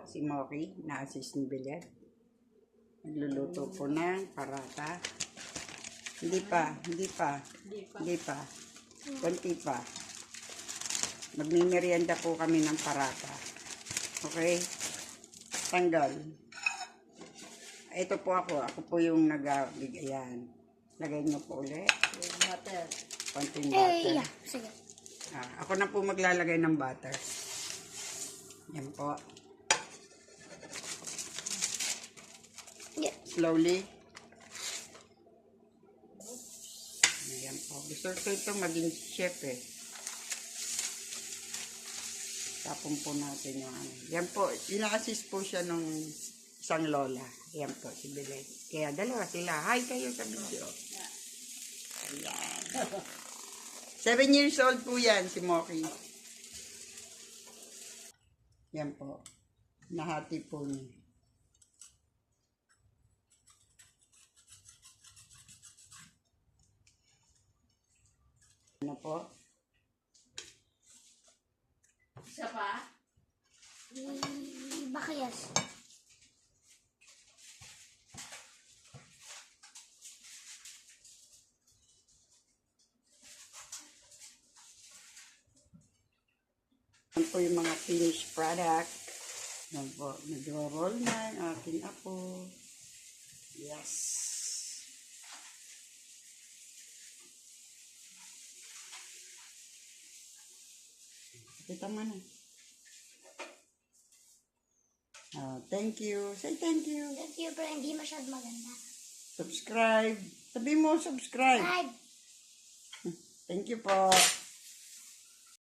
si Moki, na-assist ni Belen. Nagluluto po ng parata. Hindi pa. Konti pa. Magmimerienda po kami ng parata. Okay? Tanggal. Ito po ako. Ako po yung nag-ayan. Lagay nyo po ulit. Butter. Konting butter. Sige. Ako na po maglalagay ng butter. Yan po. Yeah. Slowly. Ayan po. Gusto ko ito maging chef eh. Tapon po natin yung ano. Yan po. Ina-assist po siya nung isang lola. Yan po si Belen. Kaya dalawa sila. Hi kayo sa video. Ayan. 7 years old po yan si Moki. Yan po. Nahati po niya. Ano po? Isa pa? Bakayas. Yan po yung mga finished product. Yan po. Nag-roll na yung aking apo. Yes. Kita mo na. Thank you. Say thank you. Thank you, pero hindi masyad maganda. Subscribe. Sabi mo, subscribe. Bye! Thank you po.